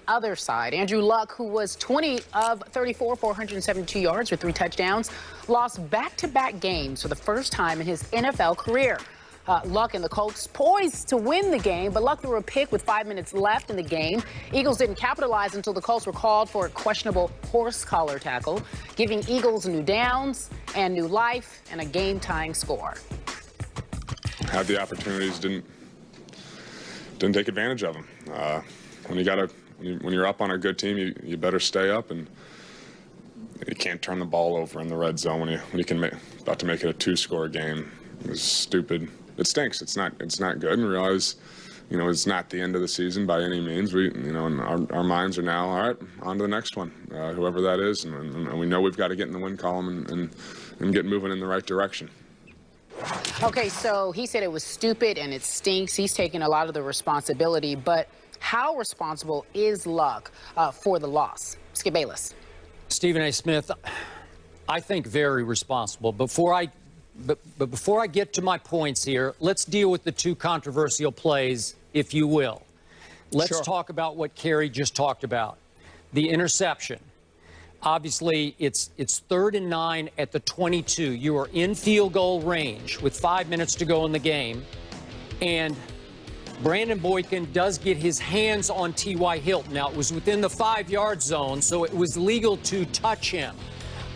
other side. Andrew Luck, who was 20 of 34, 472 yards with 3 touchdowns, lost back-to-back games for the first time in his NFL career. Luck and the Colts poised to win the game, but Luck threw a pick with 5 minutes left in the game. Eagles didn't capitalize until the Colts were called for a questionable horse collar tackle, giving Eagles new downs and new life and a game-tying score. Had the opportunities, didn't take advantage of them. When you're up on a good team, you better stay up, and you can't turn the ball over in the red zone when you can about to make it a 2-score game. It was stupid. It stinks. It's not good. And realize, it's not the end of the season by any means. And our minds are now, all right, on to the next one, whoever that is, and we know we've got to get in the win column and get moving in the right direction. Okay, so he said it was stupid and it stinks. He's taking a lot of the responsibility, but how responsible is Luck for the loss? Skip Bayless. Stephen A. Smith, I think very responsible. Before I get to my points here, let's deal with the 2 controversial plays, if you will. Let's talk about what Kerry just talked about. The interception. Obviously, it's 3rd and 9 at the 22. You are in field goal range with 5 minutes to go in the game. And Brandon Boykin does get his hands on T.Y. Hilton. Now, it was within the 5-yard zone, so it was legal to touch him.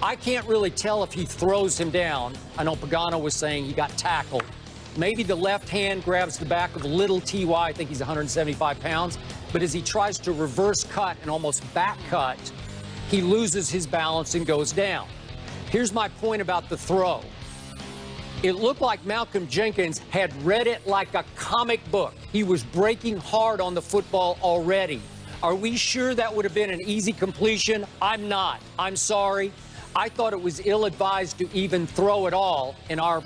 I can't really tell if he throws him down. I know Pagano was saying he got tackled. Maybe the left hand grabs the back of little T.Y. I think he's 175 pounds. But as he tries to reverse cut and almost back cut, he loses his balance and goes down. Here's my point about the throw. It looked like Malcolm Jenkins had read it like a comic book. He was breaking hard on the football already. Are we sure that would have been an easy completion? I'm not. I'm sorry. I thought it was ill-advised to even throw at all. And our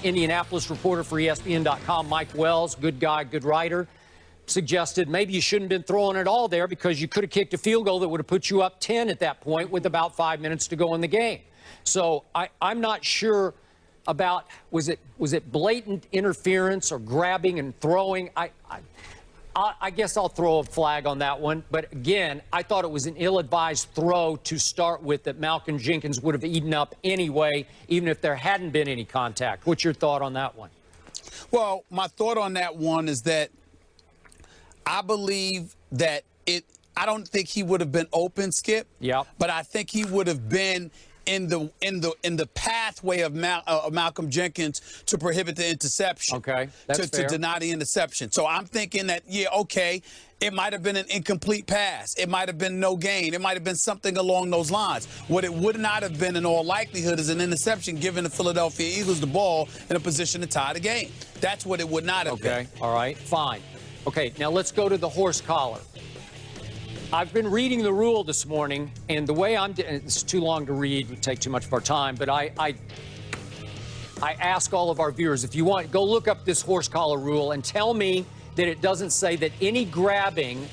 Indianapolis reporter for ESPN.com, Mike Wells, good guy, good writer, suggested maybe you shouldn't have been throwing it all there because you could have kicked a field goal that would have put you up 10 at that point with about 5 minutes to go in the game. So I'm not sure about was it blatant interference or grabbing and throwing. I guess I'll throw a flag on that one. But again, I thought it was an ill-advised throw to start with that Malcolm Jenkins would have eaten up anyway, even if there hadn't been any contact. What's your thought on that one? Well, my thought on that one is that I believe that I don't think he would have been open, Skip. Yeah. But I think he would have been in the pathway of Malcolm Jenkins to prohibit the interception. Okay, that's fair. To deny the interception. So I'm thinking that, yeah, okay, it might have been an incomplete pass. It might have been no gain. It might have been something along those lines. What it would not have been in all likelihood is an interception giving the Philadelphia Eagles the ball in a position to tie the game. That's what it would not have been. Okay, all right, fine. Okay, now let's go to the horse collar. I've been reading the rule this morning, and the way it's too long to read, it would take too much of our time, but I ask all of our viewers, if you want, go look up this horse collar rule and tell me that it doesn't say that any grabbing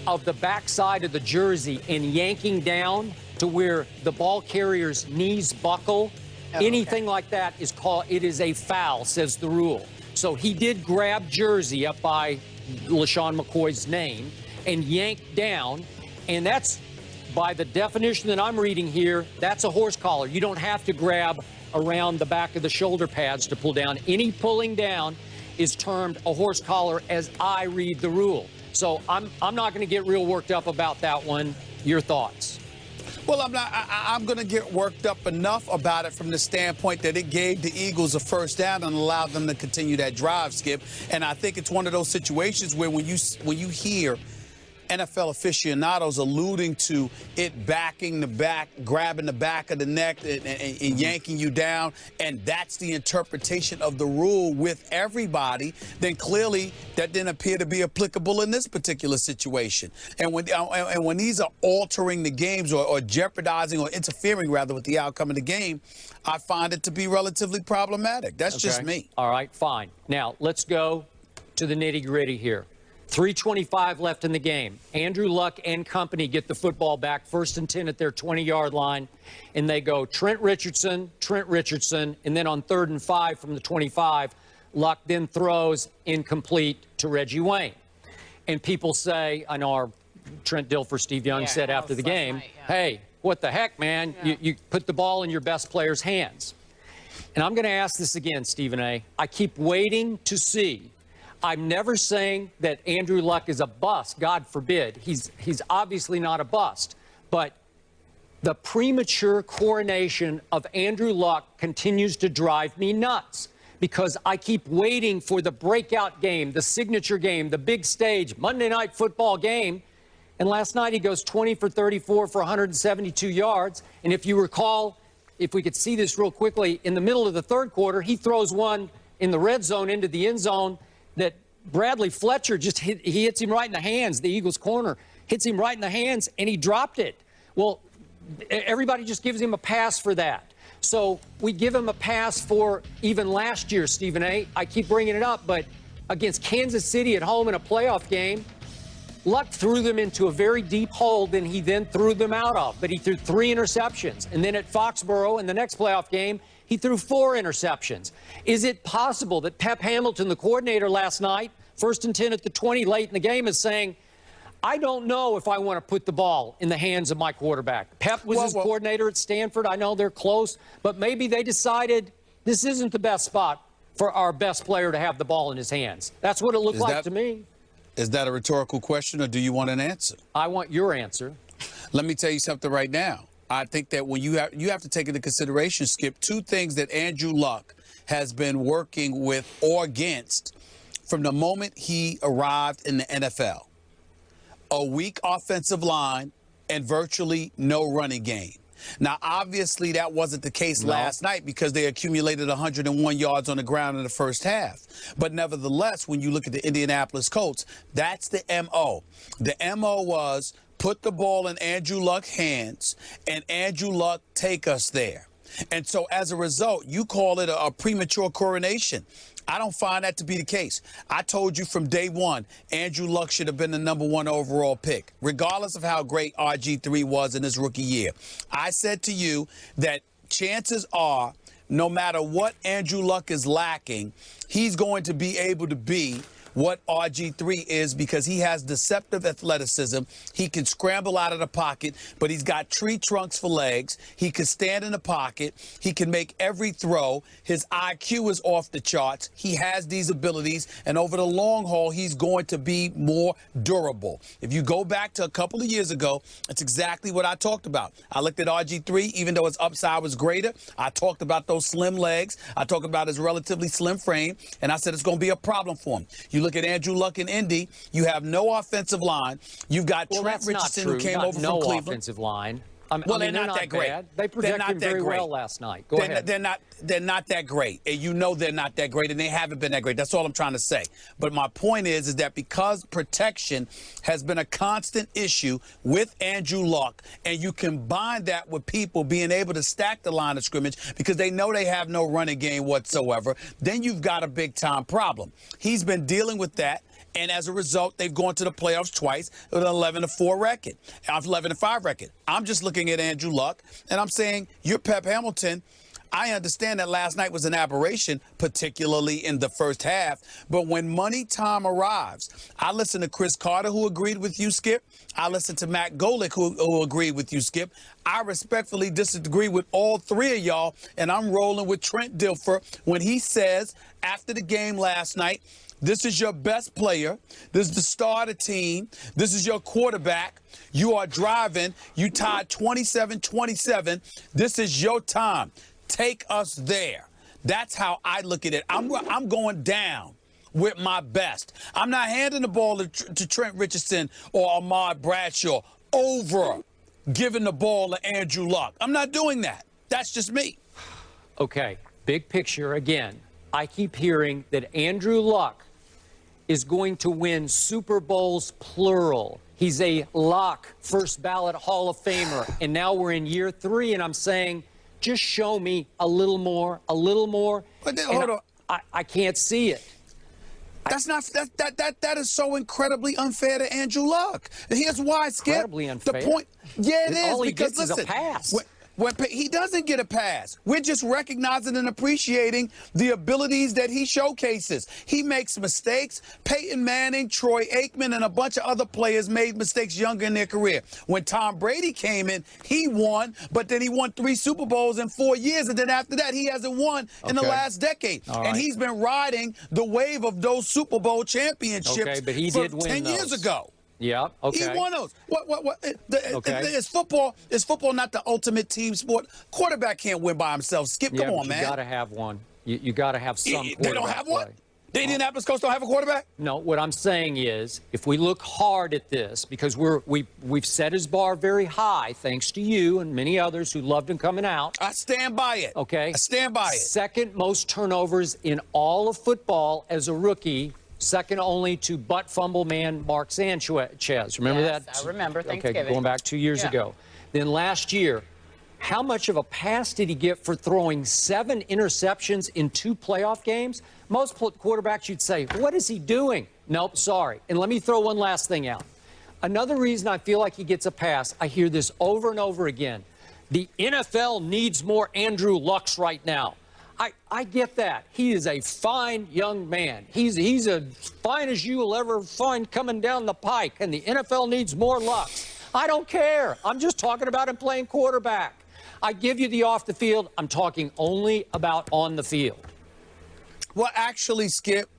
of the backside of the jersey and yanking down to where the ball carrier's knees buckle, anything like that it is a foul, says the rule. So he did grab jersey up by LaShawn McCoy's name and yanked down, and that's, by the definition that I'm reading here, that's a horse collar. You don't have to grab around the back of the shoulder pads to pull down. Any pulling down is termed a horse collar as I read the rule. So I'm not going to get real worked up about that one. Your thoughts? Well, I'm going to get worked up enough about it from the standpoint that it gave the Eagles a first down and allowed them to continue that drive, Skip. And I think it's one of those situations where when you hear NFL aficionados alluding to it backing the back, grabbing the back of the neck and yanking you down, and that's the interpretation of the rule with everybody, then clearly that didn't appear to be applicable in this particular situation. And when these are altering the games or jeopardizing or interfering, rather, with the outcome of the game, I find it to be relatively problematic. That's just me. All right, fine. Now, let's go to the nitty-gritty here. 3:25 left in the game. Andrew Luck and company get the football back, 1st and 10 at their 20-yard line, and they go Trent Richardson, and then on 3rd and 5 from the 25, Luck then throws incomplete to Reggie Wayne. And people say, I know our Trent Dilfer, Steve Young said after the game, hey, what the heck, man? You put the ball in your best player's hands. And I'm going to ask this again, Stephen A. I keep waiting to see. I'm never saying that Andrew Luck is a bust. God forbid. He's obviously not a bust. But the premature coronation of Andrew Luck continues to drive me nuts because I keep waiting for the breakout game, the signature game, the big stage, Monday Night Football game. And last night he goes 20 for 34 for 172 yards. And if you recall, if we could see this real quickly, in the middle of the third quarter, he throws one in the red zone into the end zone that Bradley Fletcher just he hits him right in the hands. The Eagles corner hits him right in the hands, and he dropped it. Well, everybody just gives him a pass for that. So we give him a pass for even last year, Stephen A. I keep bringing it up, but against Kansas City at home in a playoff game, Luck threw them into a very deep hole than he then threw them out of. But he threw 3 interceptions. And then at Foxborough in the next playoff game, he threw 4 interceptions. Is it possible that Pep Hamilton, the coordinator last night, 1st and 10 at the 20 late in the game, is saying, I don't know if I want to put the ball in the hands of my quarterback. Pep was his coordinator at Stanford. I know they're close, but maybe they decided this isn't the best spot for our best player to have the ball in his hands. That's what it looked like to me. Is that a rhetorical question, or do you want an answer? I want your answer. Let me tell you something right now. I think that when you have to take into consideration, Skip, 2 things that Andrew Luck has been working with or against from the moment he arrived in the NFL. A weak offensive line and virtually no running game. Now, obviously, that wasn't the case last night because they accumulated 101 yards on the ground in the first half. But nevertheless, when you look at the Indianapolis Colts, that's the M.O. The M.O. was put the ball in Andrew Luck's hands, and Andrew Luck take us there. And so as a result, you call it a premature coronation. I don't find that to be the case. I told you from day one, Andrew Luck should have been the #1 overall pick, regardless of how great RG3 was in his rookie year. I said to you that chances are, no matter what Andrew Luck is lacking, he's going to be able to be what RG3 is because he has deceptive athleticism. He can scramble out of the pocket, but he's got tree trunks for legs. He can stand in the pocket. He can make every throw. His IQ is off the charts. He has these abilities, and over the long haul, he's going to be more durable. If you go back to a couple of years ago, that's exactly what I talked about. I looked at RG3, even though his upside was greater. I talked about those slim legs. I talked about his relatively slim frame, and I said it's going to be a problem for him. You look at Andrew Luck in Indy, you have no offensive line. You've got Trent Richardson, who came over from Cleveland. No offensive line. They're not that great. Bad. They protected him very well last night. Go ahead. They're not that great. And you know they're not that great, and they haven't been that great. That's all I'm trying to say. But my point is that because protection has been a constant issue with Andrew Luck, and you combine that with people being able to stack the line of scrimmage because they know they have no running game whatsoever, then you've got a big-time problem. He's been dealing with that. And as a result, they've gone to the playoffs twice with an 11-4 record, 11-5 record. I'm just looking at Andrew Luck, and I'm saying, you're Pep Hamilton. I understand that last night was an aberration, particularly in the first half. But when money time arrives, I listened to Chris Carter, who agreed with you, Skip. I listened to Matt Golick, who agreed with you, Skip. I respectfully disagree with all 3 of y'all, and I'm rolling with Trent Dilfer when he says after the game last night, this is your best player. This is the star of the team. This is your quarterback. You are driving. You tied 27-27. This is your time. Take us there. That's how I look at it. I'm going down with my best. I'm not handing the ball to Trent Richardson or Ahmad Bradshaw over giving the ball to Andrew Luck. I'm not doing that. That's just me. Okay, big picture again. I keep hearing that Andrew Luck is going to win Super Bowls, plural. He's a lock, first ballot Hall of Famer. And now we're in year 3, and I'm saying, just show me a little more, a little more. But then, hold on. I can't see it. That is so incredibly unfair to Andrew Luck. Here's why, Skip. Incredibly unfair. The point, yeah, it is. All he because gets listen, is a pass. He doesn't get a pass. We're just recognizing and appreciating the abilities that he showcases. He makes mistakes. Peyton Manning, Troy Aikman, and a bunch of other players made mistakes younger in their career. When Tom Brady came in, he won, but then he won 3 Super Bowls in 4 years, and then after that, he hasn't won in the last decade. And he's been riding the wave of those Super Bowl championships but he did win 10 years ago. Yeah, okay. He won those. Is football not the ultimate team sport? Quarterback can't win by himself. Skip, come on, man. You got to have one. You got to have some quarterback. They don't have one? Play. The Indianapolis Colts don't have a quarterback? No, what I'm saying is, if we look hard at this, because we've set his bar very high, thanks to you and many others who loved him coming out. I stand by it. Okay. I stand by it. Second most turnovers in all of football as a rookie. Second only to butt fumble man Mark Sanchez. Remember that? I remember. Thanksgiving. Okay, going back 2 years ago. Then last year, how much of a pass did he get for throwing 7 interceptions in 2 playoff games? Most quarterbacks, you'd say, what is he doing? Nope, sorry. And let me throw one last thing out. Another reason I feel like he gets a pass, I hear this over and over again. The NFL needs more Andrew Lucks right now. I get that. He is a fine young man. He's as fine as you will ever find coming down the pike, and the NFL needs more Lucks. I don't care. I'm just talking about him playing quarterback. I give you the off the field. I'm talking only about on the field. Well, actually, Skip,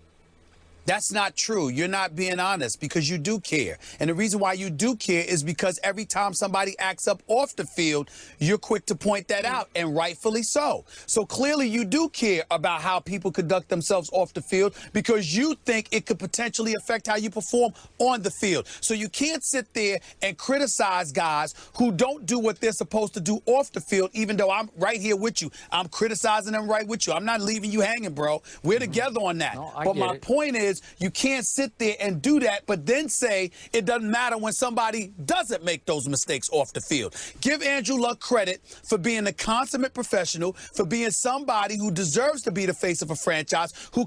that's not true. You're not being honest because you do care. And the reason why you do care is because every time somebody acts up off the field, you're quick to point that out, and rightfully so. So clearly you do care about how people conduct themselves off the field because you think it could potentially affect how you perform on the field. So you can't sit there and criticize guys who don't do what they're supposed to do off the field, even though I'm right here with you. I'm criticizing them right with you. I'm not leaving you hanging, bro. We're together on that. No, but my point is, you can't sit there and do that, but then say it doesn't matter when somebody doesn't make those mistakes off the field. Give Andrew Luck credit for being a consummate professional, for being somebody who deserves to be the face of a franchise, who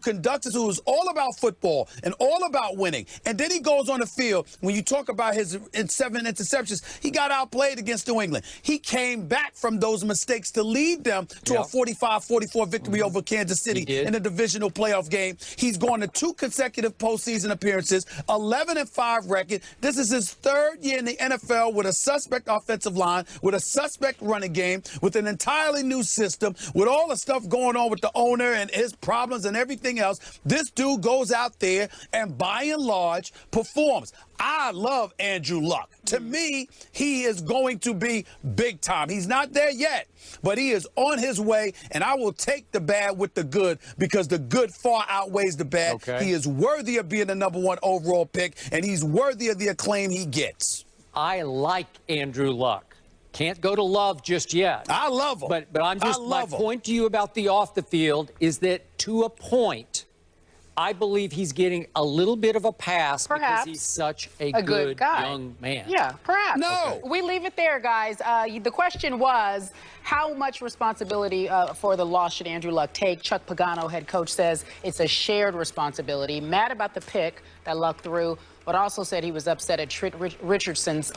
is all about football and all about winning. And then he goes on the field. When you talk about his 7 interceptions, he got outplayed against New England. He came back from those mistakes to lead them to a 45-44 victory over Kansas City in a divisional playoff game. He's gone to 2 consecutive postseason appearances, 11-5 record. This is his 3rd year in the NFL with a suspect offensive line, with a suspect running game, with an entirely new system, with all the stuff going on with the owner and his problems and everything else. This dude goes out there and, by and large, performs. I love Andrew Luck. To me, he is going to be big time. He's not there yet, but he is on his way, and I will take the bad with the good because the good far outweighs the bad. Okay. He is worthy of being the #1 overall pick, and he's worthy of the acclaim he gets. I like Andrew Luck. Can't go to love just yet. I love him. But I'm just, my point to you about the off the field is that to a point, I believe he's getting a little bit of a pass because he's such a good guy. young man. Yeah, perhaps. No. Okay. We leave it there, guys. The question was, how much responsibility for the loss should Andrew Luck take? Chuck Pagano, head coach, says it's a shared responsibility. Mad about the pick that Luck threw, but also said he was upset at Richardson's